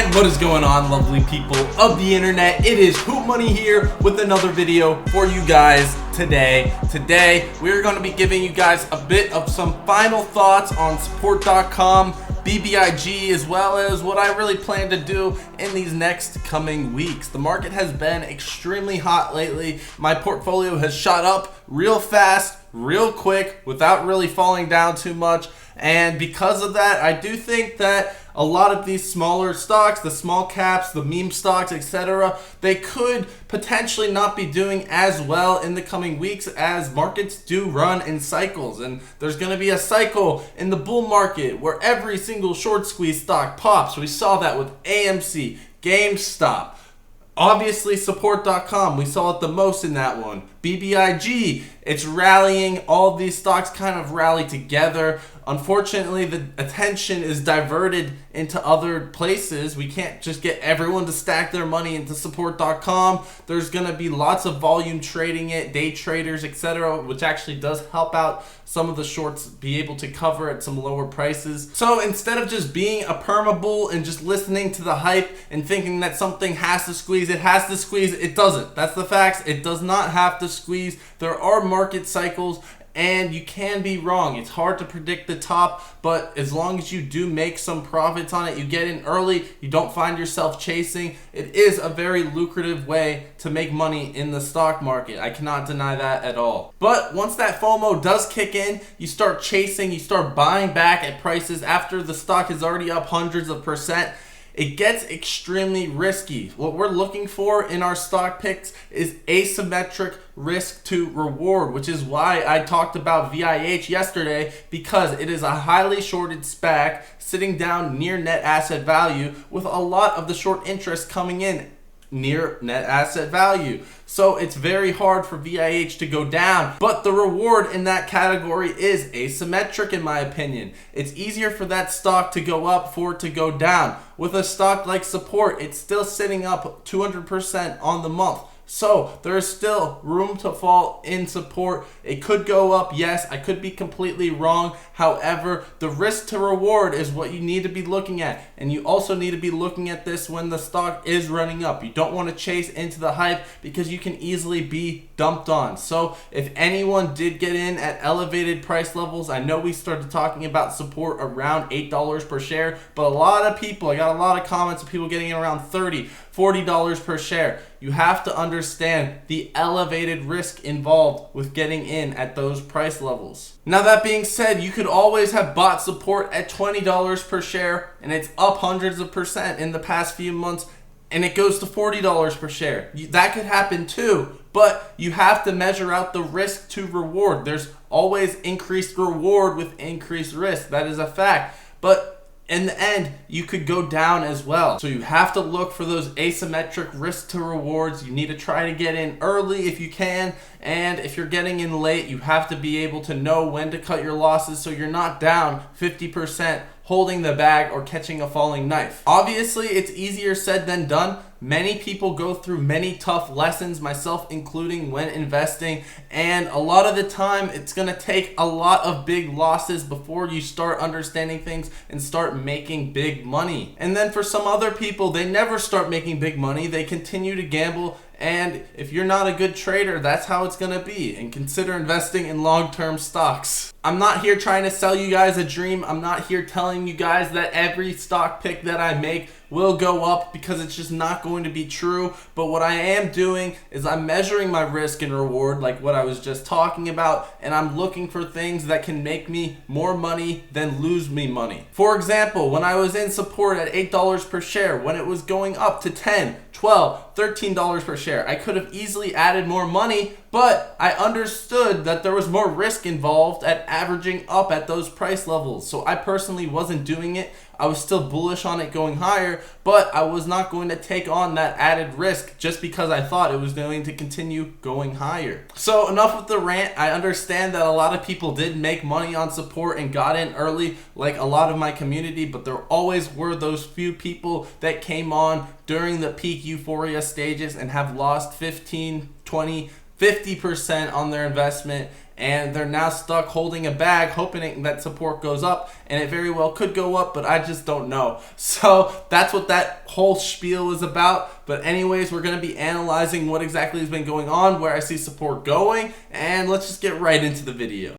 And what is going on, lovely people of the internet? It is Hoop Money here with another video for you guys today. Today, we're going to be giving you guys a bit of some final thoughts on SPRT.com, BBIG, as well as what I really plan to do in these next coming weeks. The market has been extremely hot lately. My portfolio has shot up real fast, real quick, without really falling down too much. And because of that, I do think that a lot of these smaller stocks, the small caps, the meme stocks, etc., they could potentially not be doing as well in the coming weeks, as markets do run in cycles. And there's going to be a cycle in the bull market where every single short squeeze stock pops. We saw that with AMC, GameStop. Obviously, SPRT.com, we saw it the most in that one. BBIG, it's rallying. All of these stocks kind of rally together. Unfortunately, the attention is diverted into other places. We can't just get everyone to stack their money into SPRT.com. There's going to be lots of volume trading it, day traders, etc., which actually does help out some of the shorts be able to cover at some lower prices. So instead of just being a perma bull and just listening to the hype and thinking that something has to squeeze, it has to squeeze, it doesn't. That's the facts. It does not have to squeeze. There are market cycles, and you can be wrong. It's hard to predict the top, but as long as you do make some profits on it, you get in early, you don't find yourself chasing, it is a very lucrative way to make money in the stock market. I cannot deny that at all. But once that FOMO does kick in, you start chasing, you start buying back at prices after the stock is already up hundreds of percent. It gets extremely risky. What we're looking for in our stock picks is asymmetric risk to reward, which is why I talked about VIH yesterday, because it is a highly shorted SPAC sitting down near net asset value with a lot of the short interest coming in near net asset value. So it's very hard for VIH to go down, but the reward in that category is asymmetric in my opinion. It's easier for that stock to go up for it to go down. With a stock like SPRT, it's still sitting up 200% on the month. So there is still room to fall in SPRT. It could go up, yes, I could be completely wrong. However, the risk to reward is what you need to be looking at. And you also need to be looking at this when the stock is running up. You don't want to chase into the hype because you can easily be dumped on. So if anyone did get in at elevated price levels, I know we started talking about SPRT around $8 per share, but a lot of people, I got a lot of comments of people getting in around $30, $40 per share. You have to understand the elevated risk involved with getting in at those price levels. Now that being said, you could always have bought SPRT at $20 per share and it's up hundreds of percent in the past few months and it goes to $40 per share. That could happen too, but you have to measure out the risk to reward. There's always increased reward with increased risk. That is a fact. But in the end, you could go down as well. So you have to look for those asymmetric risk to rewards. You need to try to get in early if you can. And if you're getting in late, you have to be able to know when to cut your losses so you're not down 50% holding the bag or catching a falling knife. Obviously, it's easier said than done. Many people go through many tough lessons, myself including, when investing, and a lot of the time it's going to take a lot of big losses before you start understanding things and start making big money. And then for some other people, they never start making big money. They continue to gamble, and if you're not a good trader, that's how it's going to be. And consider investing in long-term stocks. I'm not here trying to sell you guys a dream. I'm not here telling you guys that every stock pick that I make will go up, because it's just not going to be true. But what I am doing is I'm measuring my risk and reward, like what I was just talking about, and I'm looking for things that can make me more money than lose me money. For example, when I was in SPRT at $8 per share, when it was going up to $10, $12, $13 per share, I could have easily added more money, but I understood that there was more risk involved at averaging up at those price levels. So I personally wasn't doing it. I was still bullish on it going higher, but I was not going to take on that added risk just because I thought it was going to continue going higher. So enough with the rant. I understand that a lot of people did make money on SPRT and got in early, like a lot of my community, but there always were those few people that came on during the peak euphoria stages and have lost 15, 20, 50% on their investment. and they're now stuck holding a bag, hoping that support goes up, and it very well could go up, but I just don't know. So that's what that whole spiel is about. But anyways, we're going to be analyzing what exactly has been going on, where I see support going, and let's just get right into the video.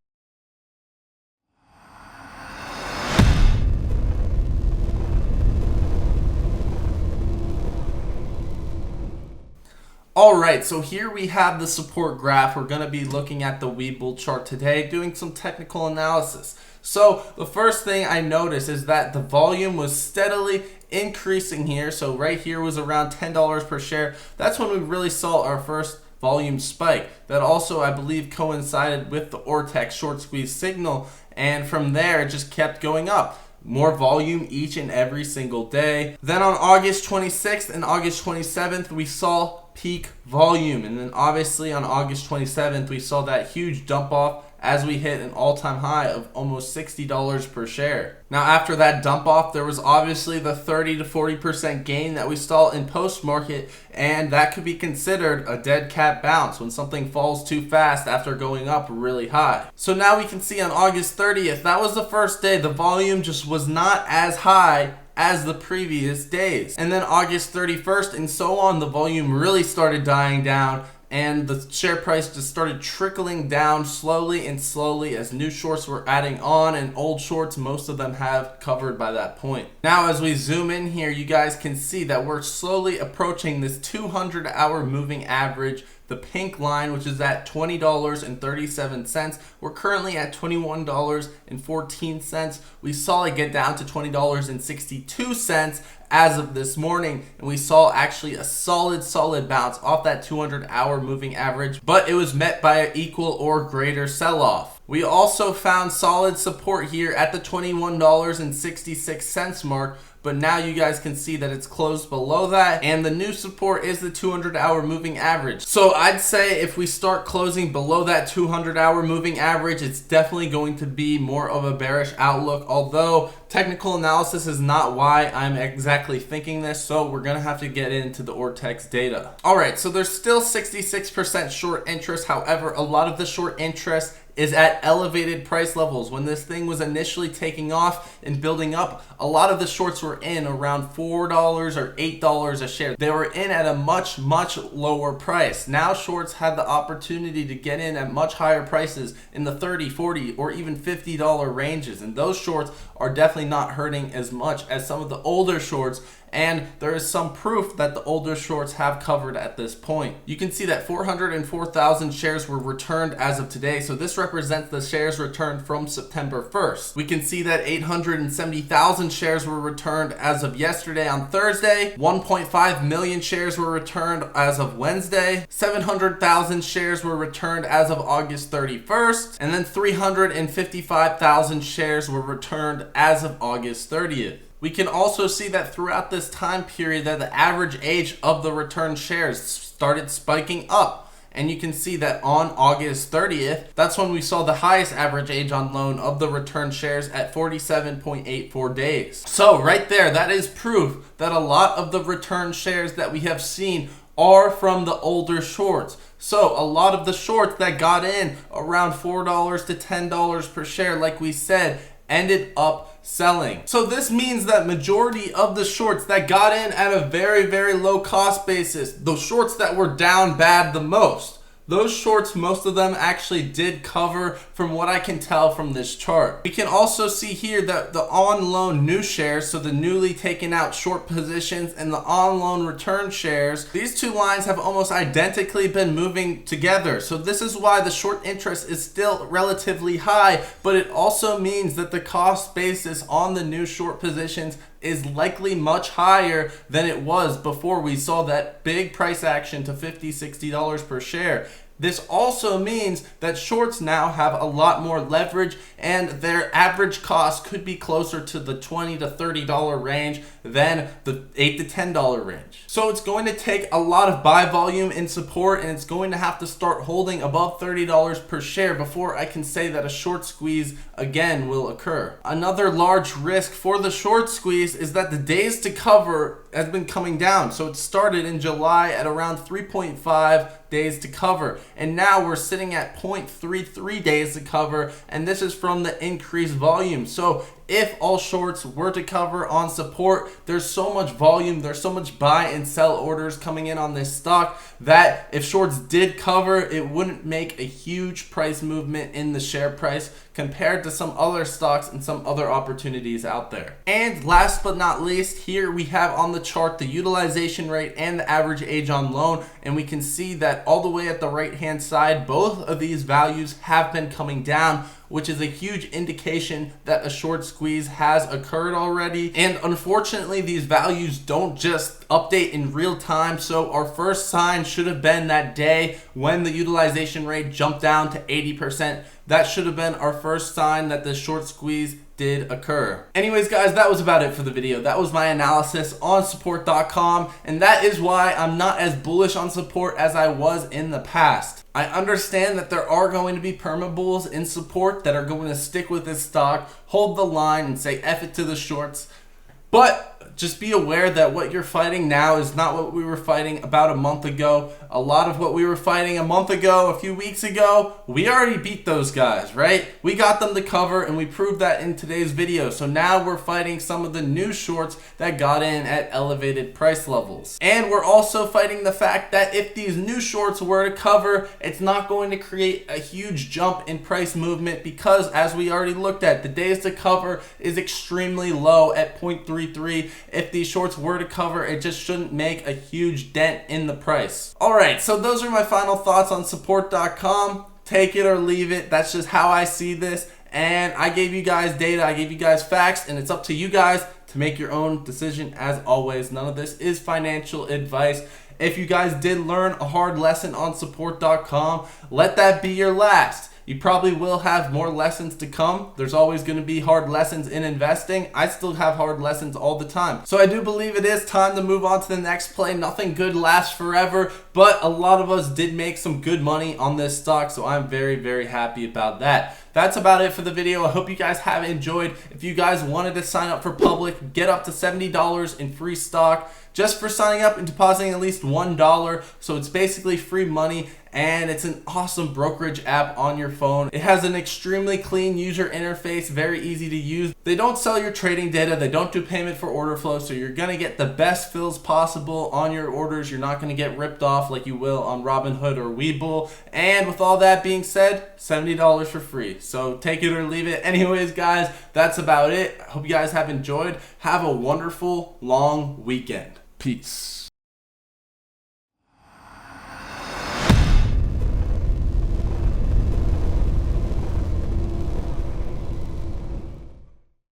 Alright, so here we have the support graph. We're going to be looking at the Webull chart today, doing some technical analysis. So the first thing I noticed is that the volume was steadily increasing here. So right here was around $10 per share. That's when we really saw our first volume spike. That also, I believe, coincided with the Ortex short squeeze signal, and from there it just kept going up. More volume each and every single day. Then on August 26th and August 27th, we saw peak volume. And then obviously on August 27th, we saw that huge dump off as we hit an all-time high of almost $60 per share. Now after that dump off, there was obviously the 30 to 40% gain that we saw in post-market, and that could be considered a dead cat bounce when something falls too fast after going up really high. So now we can see on August 30th, that was the first day the volume just was not as high as the previous days. And then August 31st and so on, the volume really started dying down, and the share price just started trickling down slowly and slowly as new shorts were adding on, and old shorts, most of them have covered by that point. Now as we zoom in here, you guys can see that we're slowly approaching this 200-hour moving average, the pink line, which is at $20.37. We're currently at $21.14. We saw it get down to $20.62 as of this morning, and we saw actually a solid bounce off that 200-hour moving average, but it was met by an equal or greater sell-off. We also found solid support here at the $21.66 mark, but now you guys can see that it's closed below that, and the new support is the 200-hour moving average. So I'd say if we start closing below that 200-hour moving average, it's definitely going to be more of a bearish outlook, although technical analysis is not why I'm exactly thinking this, so we're gonna have to get into the Ortex data. Alright, so there's still 66% short interest. However, a lot of the short interest is at elevated price levels. When this thing was initially taking off and building up, a lot of the shorts were in around $4 or $8 a share. They were in at a much lower price. Now shorts had the opportunity to get in at much higher prices in the $30, $40, or even $50 ranges, and those shorts are definitely not hurting as much as some of the older shorts, and there is some proof that the older shorts have covered at this point. You can see that 404,000 shares were returned as of today, so this represents the shares returned from September 1st. We can see that 870,000 shares were returned as of yesterday on Thursday, 1.5 million shares were returned as of Wednesday, 700,000 shares were returned as of August 31st, and then 355,000 shares were returned as of August 30th. We can also see that throughout this time period that the average age of the returned shares started spiking up. And you can see that on August 30th, that's when we saw the highest average age on loan of the returned shares at 47.84 days. So right there, that is proof that a lot of the returned shares that we have seen are from the older shorts. So a lot of the shorts that got in around $4 to $10 per share, like we said, ended up selling. So this means that majority of the shorts that got in at a very low cost basis, those shorts that were down bad the most, those shorts, most of them actually did cover from what I can tell from this chart. We can also see here that the on loan new shares, so the newly taken out short positions, and the on loan return shares, these two lines have almost identically been moving together. So this is why the short interest is still relatively high, but it also means that the cost basis on the new short positions is likely much higher than it was before we saw that big price action to $50, $60 per share. This also means that shorts now have a lot more leverage, and their average cost could be closer to the $20 to $30 range than the $8 to $10 range. So it's going to take a lot of buy volume in support, and it's going to have to start holding above $30 per share before I can say that a short squeeze again will occur. Another large risk for the short squeeze is that the days to cover has been coming down. So it started in July at around 3.5 days to cover, and now we're sitting at 0.33 days to cover, and this is from the increased volume. So if all shorts were to cover on support, there's so much volume, there's so much buy and sell orders coming in on this stock that if shorts did cover, it wouldn't make a huge price movement in the share price compared to some other stocks and some other opportunities out there. And last but not least, here we have on the chart the utilization rate and the average age on loan, and we can see that all the way at the right hand side, both of these values have been coming down, which is a huge indication that a short squeeze has occurred already. And unfortunately, these values don't just update in real time. So our first sign should have been that day when the utilization rate jumped down to 80%. That should have been our first sign that the short squeeze did occur. Anyways, guys, that was about it for the video. That was my analysis on support.com, and that is why I'm not as bullish on support as I was in the past. I understand that there are going to be perma bulls in support that are going to stick with this stock, hold the line, and say F it to the shorts. But just be aware that what you're fighting now is not what we were fighting about a month ago. A lot of what we were fighting a month ago, a few weeks ago, we already beat those guys, right? We got them to cover, and we proved that in today's video. So now we're fighting some of the new shorts that got in at elevated price levels. And we're also fighting the fact that if these new shorts were to cover, it's not going to create a huge jump in price movement because, as we already looked at, the days to cover is extremely low at 0.33. If these shorts were to cover, it just shouldn't make a huge dent in the price. Alright, so those are my final thoughts on support.com. Take it or leave it. That's just how I see this. And I gave you guys data, I gave you guys facts, and it's up to you guys to make your own decision. As always, none of this is financial advice. If you guys did learn a hard lesson on support.com, let that be your last. You probably will have more lessons to come. There's always going to be hard lessons in investing. I still have hard lessons all the time. So I do believe it is time to move on to the next play. Nothing good lasts forever, but a lot of us did make some good money on this stock, so I'm very, very happy about that. That's about it for the video. I hope you guys have enjoyed. If you guys wanted to sign up for public, get up to $70 in free stock just for signing up and depositing at least $1. So it's basically free money, and it's an awesome brokerage app on your phone. It has an extremely clean user interface, very easy to use. They don't sell your trading data, they don't do payment for order flow, so you're gonna get the best fills possible on your orders. You're not gonna get ripped off like you will on Robinhood or Webull. And with all that being said, $70 for free. So take it or leave it. Anyways, guys, that's about it. I hope you guys have enjoyed. Have a wonderful long weekend. Peace.